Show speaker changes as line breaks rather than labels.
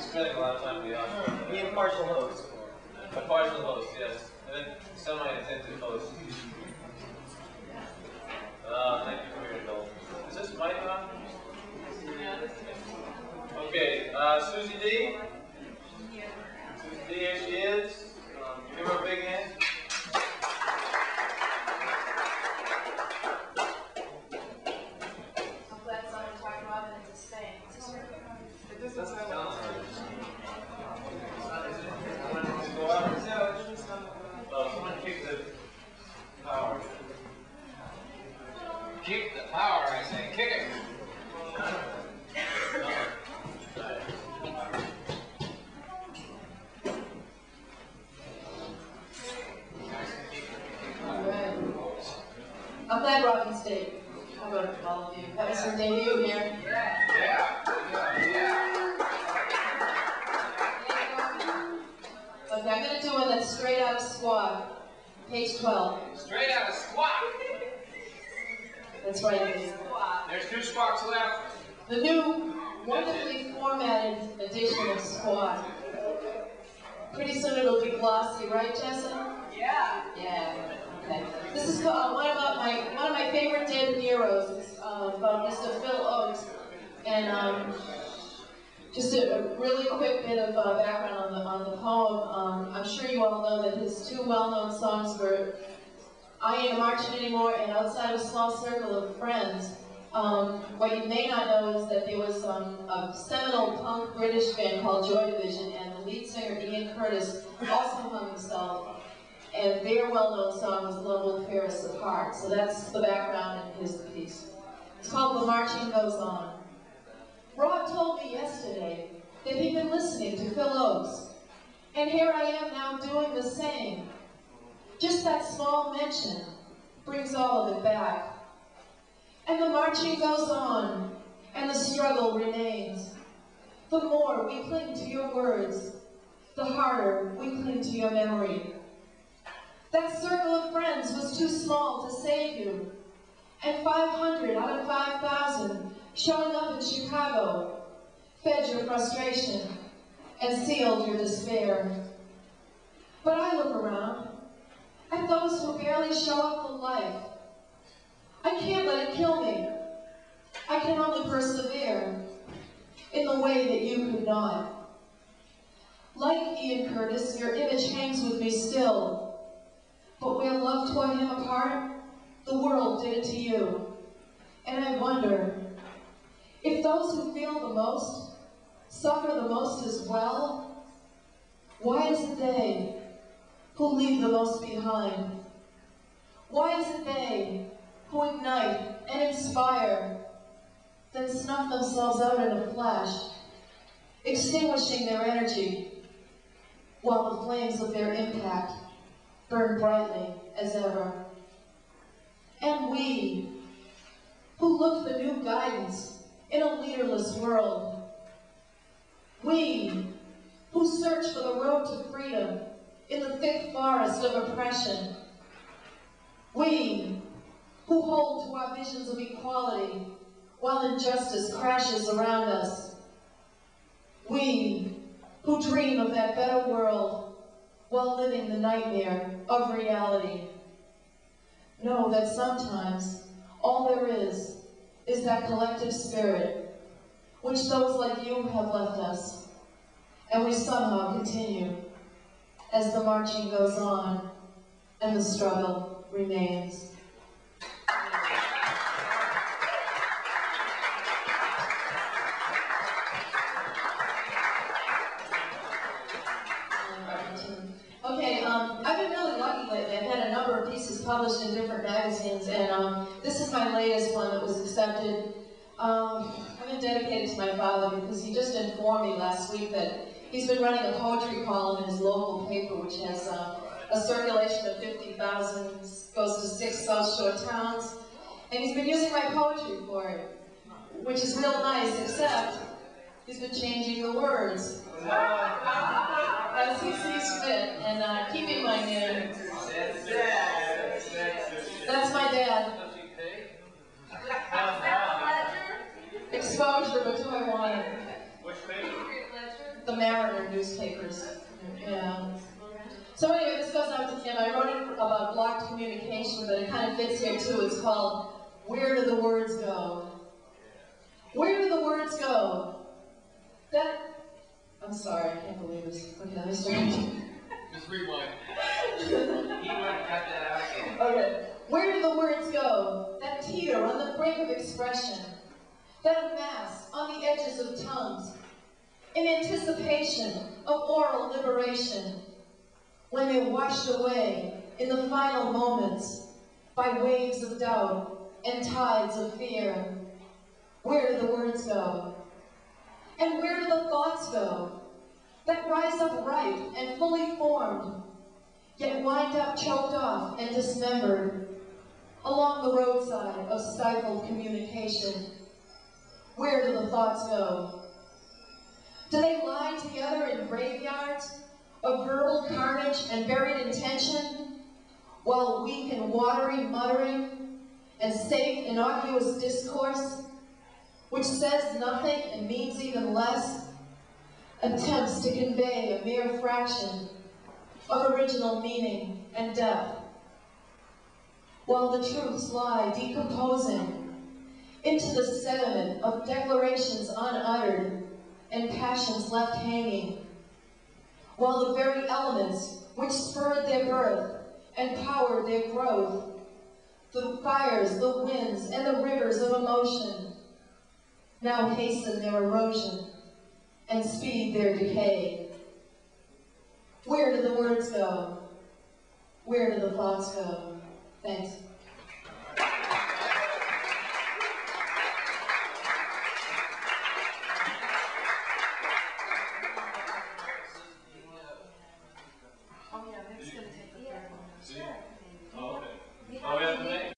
spending a lot of time in the audience.
Being partial host.
A partial host, yes. And then semi-attentive host. Thank you for your indulgence. Is this mic on?
Yeah, this is
Okay, Suzy D. Suzy D, here she is. Give her a big hand.
I'm glad someone talked about it into Spain. It doesn't sound like
Someone kick the power.
Keep the power, I say. Kick it.
I'm glad Robin stayed. I wrote it for all of you. That was her debut here. Okay, I'm going to do one that's straight out of Squawk. Page 12.
Straight out of Squawk.
That's right.
There's 2 squawks left.
The new, wonderfully formatted edition of Squawk. Pretty soon it'll be glossy, right, Jessica? Yeah. Yeah. Okay. This is one of my favorite dead heroes. It's about Mr. Phil Oakes, and just a really quick bit of background on the poem. I'm sure you all know that his 2 well-known songs were "I Ain't Marching Anymore" and "Outside of a Small Circle of Friends." What you may not know is that there was a seminal punk British band called Joy Division, and the lead singer Ian Curtis also hung himself. And their well-known song was "Love Will Tear Us Apart." So that's the background in his piece. It's called "The Marching Goes On." Rob told me yesterday that he'd been listening to Phil Oakes, and here I am now doing the same. Just that small mention brings all of it back. And the marching goes on, and the struggle remains. The more we cling to your words, the harder we cling to your memory. That circle of friends was too small to save you, and 500 out of 5,000 showing up in Chicago fed your frustration and sealed your despair. But I look around at those who barely show up for life. I can't let it kill me. I can only persevere in the way that you could not. Like Ian Curtis, your image hangs with me still. But where love tore him apart, the world did it to you. And I wonder, if those who feel the most suffer the most as well, why is it they who leave the most behind? Why is it they who ignite and inspire, then snuff themselves out in a flash, extinguishing their energy, while the flames of their impact burn brightly as ever? And we, who look for new guidance in a leaderless world, we, who search for the road to freedom in the thick forest of oppression, we, who hold to our visions of equality while injustice crashes around us, we, who dream of that better world while living the nightmare of reality, know that sometimes all there is that collective spirit which those like you have left us, and we somehow continue as the marching goes on and the struggle remains. Okay, I've been really lucky lately. I've had a number of pieces published in different magazines, and this is my latest one that was accepted. I'm going to dedicate it to my father because he just informed me last week that he's been running a poetry column in his local paper, which has a circulation of 50,000, goes to 6 South Shore towns, and he's been using my poetry for it, which is real nice, except he's been changing the words as he sees fit, and keeping my name. That's my dad. Exposure, but do I want it?
Which paper?
the Mariner newspapers. Yeah. So anyway, this goes out to him. I wrote it about blocked communication, but it kind of fits here too. It's called, Where Do the Words Go? Where do the words go? I'm sorry, I can't believe this. Okay, let me start.
Just rewind. He would cut that out again.
Okay. Where do the words go that teeter on the brink of expression, that amass on the edges of tongues, in anticipation of oral liberation, when they're washed away in the final moments by waves of doubt and tides of fear? Where do the words go? And where do the thoughts go that rise up ripe and fully formed, yet wind up choked off and dismembered along the roadside of stifled communication? Where do the thoughts go? Do they lie together in graveyards of verbal carnage and buried intention, while weak and watery muttering and safe innocuous discourse, which says nothing and means even less, attempts to convey a mere fraction of original meaning and depth, while the truths lie decomposing into the sediment of declarations unuttered and passions left hanging, while the very elements which spurred their birth and powered their growth, the fires, the winds, and the rivers of emotion, now hasten their erosion and speed their decay. Where do the words go? Where do the thoughts go? Thanks.